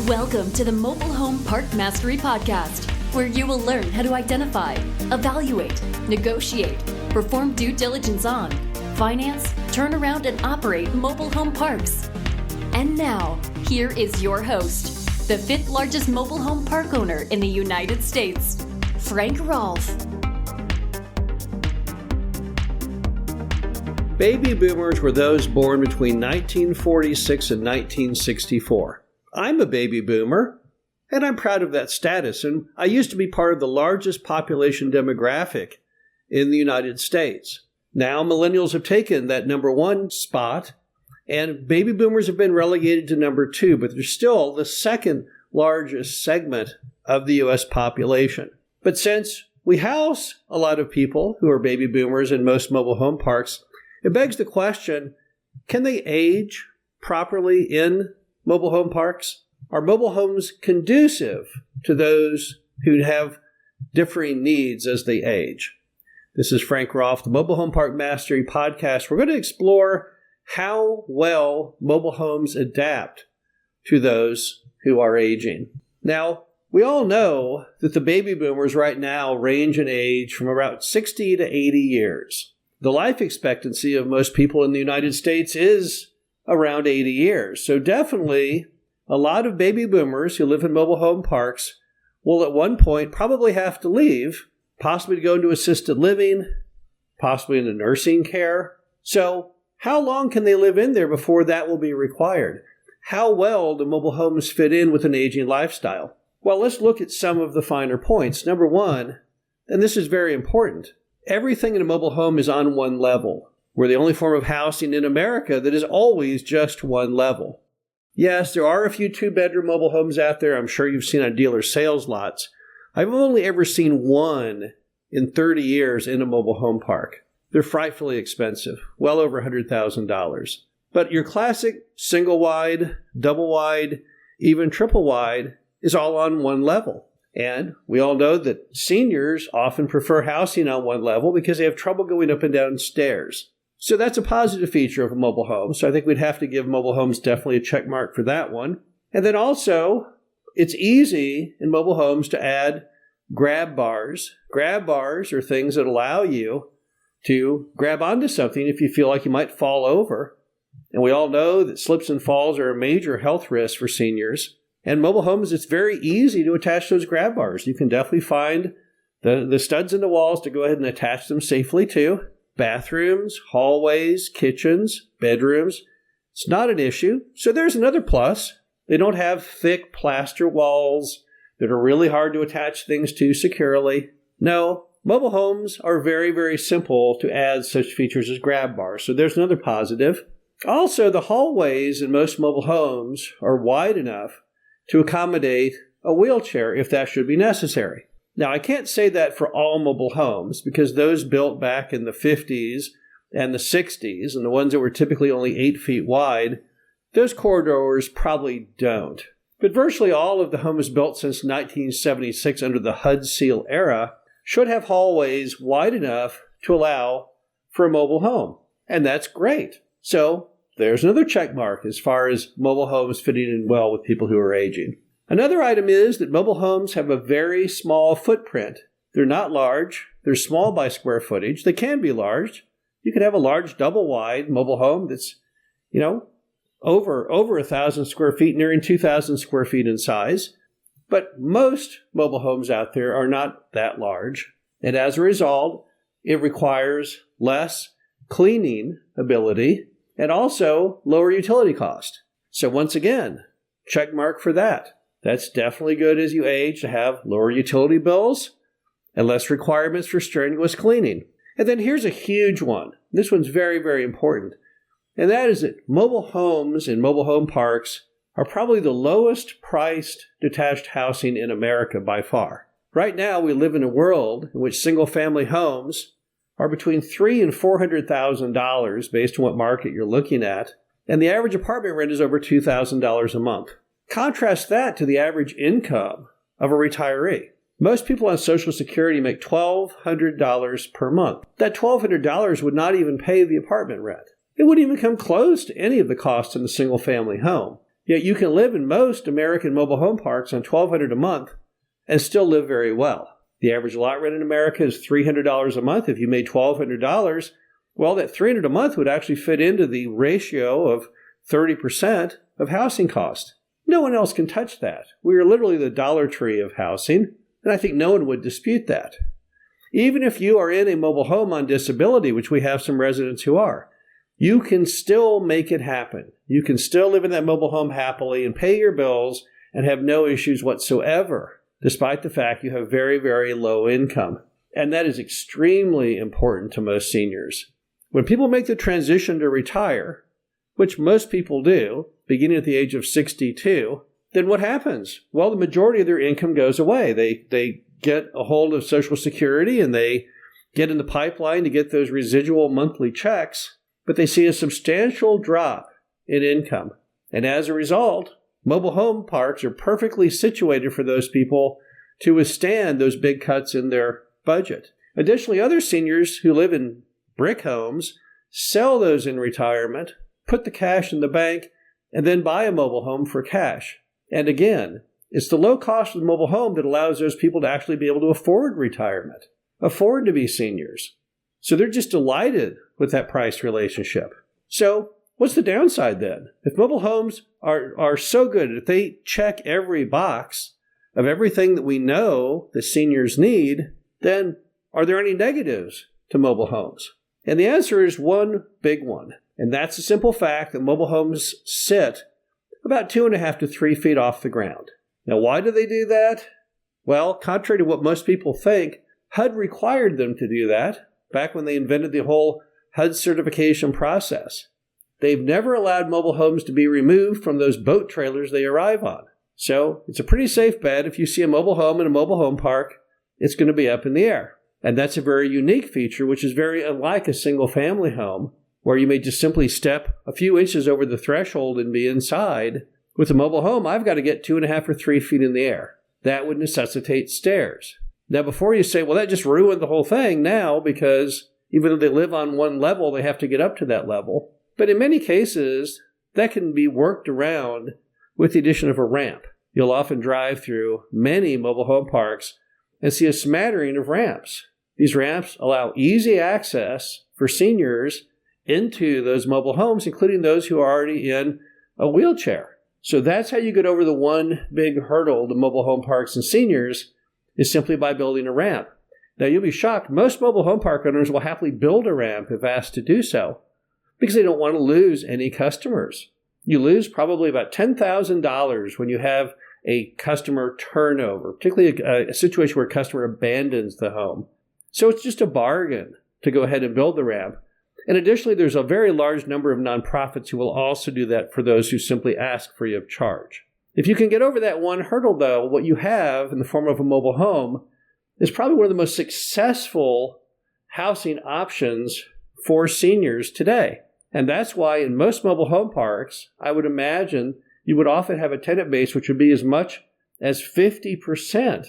Welcome to the Mobile Home Park Mastery Podcast, where you will learn how to identify, evaluate, negotiate, perform due diligence on, finance, turn around, and operate mobile home parks. And now, here is your host, the fifth largest mobile home park owner in the United States, Frank Rolfe. Baby boomers were those born between 1946 and 1964. I'm a baby boomer, and I'm proud of that status, and I used to be part of the largest population demographic in the United States. Now millennials have taken that number one spot, and baby boomers have been relegated to number two, but they're still the second largest segment of the U.S. population. But since we house a lot of people who are baby boomers in most mobile home parks, it begs the question, can they age properly in mobile home parks? Are mobile homes conducive to those who have differing needs as they age? This is Frank Rolfe, the Mobile Home Park Mastery Podcast. We're going to explore how well mobile homes adapt to those who are aging. Now, we all know that the baby boomers right now range in age from about 60 to 80 years. The life expectancy of most people in the United States is around 80 years. So definitely a lot of baby boomers who live in mobile home parks will at one point probably have to leave, possibly to go into assisted living, possibly into nursing care. So how long can they live in there before that will be required? How well do mobile homes fit in with an aging lifestyle? Well, let's look at some of the finer points. Number one, and this is very important, everything in a mobile home is on one level. We're the only form of housing in America that is always just one level. Yes, there are a few two-bedroom mobile homes out there. I'm sure you've seen on dealer sales lots. I've only ever seen one in 30 years in a mobile home park. They're frightfully expensive, well over $100,000. But your classic single-wide, double-wide, even triple-wide is all on one level. And we all know that seniors often prefer housing on one level because they have trouble going up and down stairs. So that's a positive feature of a mobile home. So I think we'd have to give mobile homes definitely a check mark for that one. And then also, it's easy in mobile homes to add grab bars. Grab bars are things that allow you to grab onto something if you feel like you might fall over. And we all know that slips and falls are a major health risk for seniors. And mobile homes, it's very easy to attach those grab bars. You can definitely find the studs in the walls to go ahead and attach them safely to. Bathrooms, hallways, kitchens, bedrooms. It's not an issue. So there's another plus. They don't have thick plaster walls that are really hard to attach things to securely. No, mobile homes are very, very simple to add such features as grab bars. So there's another positive. Also, the hallways in most mobile homes are wide enough to accommodate a wheelchair if that should be necessary. Now, I can't say that for all mobile homes because those built back in the 50s and the 60s and the ones that were typically only 8 feet wide, those corridors probably don't. But virtually all of the homes built since 1976 under the HUD seal era should have hallways wide enough to allow for a mobile home. And that's great. So there's another check mark as far as mobile homes fitting in well with people who are aging. Another item is that mobile homes have a very small footprint. They're not large. They're small by square footage. They can be large. You could have a large double-wide mobile home that's, over 1,000 square feet, nearing 2,000 square feet in size. But most mobile homes out there are not that large. And as a result, it requires less cleaning ability and also lower utility cost. So once again, check mark for that. That's definitely good as you age to have lower utility bills and less requirements for strenuous cleaning. And then here's a huge one. This one's very, very important. And that is that mobile homes and mobile home parks are probably the lowest priced detached housing in America by far. Right now, we live in a world in which single-family homes are between $300,000 and $400,000 based on what market you're looking at, and the average apartment rent is over $2,000 a month. Contrast that to the average income of a retiree. Most people on Social Security make $1,200 per month. That $1,200 would not even pay the apartment rent. It wouldn't even come close to any of the costs in a single-family home. Yet you can live in most American mobile home parks on $1,200 a month and still live very well. The average lot rent in America is $300 a month. If you made $1,200, well, that $300 a month would actually fit into the ratio of 30% of housing cost. No one else can touch that. We are literally the Dollar Tree of housing, and I think no one would dispute that. Even if you are in a mobile home on disability, which we have some residents who are, you can still make it happen. You can still live in that mobile home happily and pay your bills and have no issues whatsoever, despite the fact you have very, very low income. And that is extremely important to most seniors. When people make the transition to retire, which most people do, beginning at the age of 62, then what happens? Well, the majority of their income goes away. They get a hold of Social Security and they get in the pipeline to get those residual monthly checks, but they see a substantial drop in income. And as a result, mobile home parks are perfectly situated for those people to withstand those big cuts in their budget. Additionally, other seniors who live in brick homes sell those in retirement, put the cash in the bank, and then buy a mobile home for cash. And again, it's the low cost of the mobile home that allows those people to actually be able to afford retirement, afford to be seniors. So they're just delighted with that price relationship. So what's the downside then? If mobile homes are so good, if they check every box of everything that we know the seniors need, then are there any negatives to mobile homes? And the answer is one big one. And that's the simple fact that mobile homes sit about 2.5 to 3 feet off the ground. Now, why do they do that? Well, contrary to what most people think, HUD required them to do that back when they invented the whole HUD certification process. They've never allowed mobile homes to be removed from those boat trailers they arrive on. So it's a pretty safe bet if you see a mobile home in a mobile home park, it's going to be up in the air. And that's a very unique feature, which is very unlike a single-family home, where you may just simply step a few inches over the threshold and be inside. With a mobile home, I've got to get 2.5 or 3 feet in the air. That would necessitate stairs. Now, before you say, well, that just ruined the whole thing now, because even though they live on one level, they have to get up to that level. But in many cases, that can be worked around with the addition of a ramp. You'll often drive through many mobile home parks and see a smattering of ramps. These ramps allow easy access for seniors into those mobile homes, including those who are already in a wheelchair. So that's how you get over the one big hurdle to mobile home parks and seniors, is simply by building a ramp. Now, you'll be shocked. Most mobile home park owners will happily build a ramp if asked to do so because they don't want to lose any customers. You lose probably about $10,000 when you have a customer turnover, particularly a situation where a customer abandons the home. So it's just a bargain to go ahead and build the ramp. And additionally, there's a very large number of nonprofits who will also do that for those who simply ask free of charge. If you can get over that one hurdle, though, what you have in the form of a mobile home is probably one of the most successful housing options for seniors today. And that's why in most mobile home parks, I would imagine you would often have a tenant base which would be as much as 50%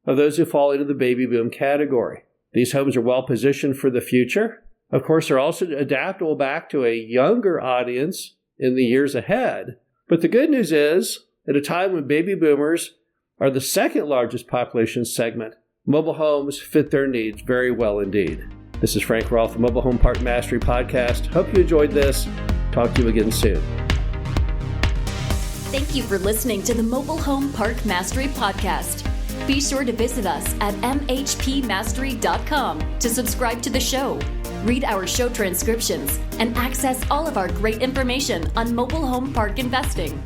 of those who fall into the baby boom category. These homes are well positioned for the future. Of course, they're also adaptable back to a younger audience in the years ahead. But the good news is, at a time when baby boomers are the second largest population segment, mobile homes fit their needs very well indeed. This is Frank Rolfe, the Mobile Home Park Mastery Podcast. Hope you enjoyed this. Talk to you again soon. Thank you for listening to the Mobile Home Park Mastery Podcast. Be sure to visit us at mhpmastery.com to subscribe to the show, read our show transcriptions, and access all of our great information on mobile home park investing.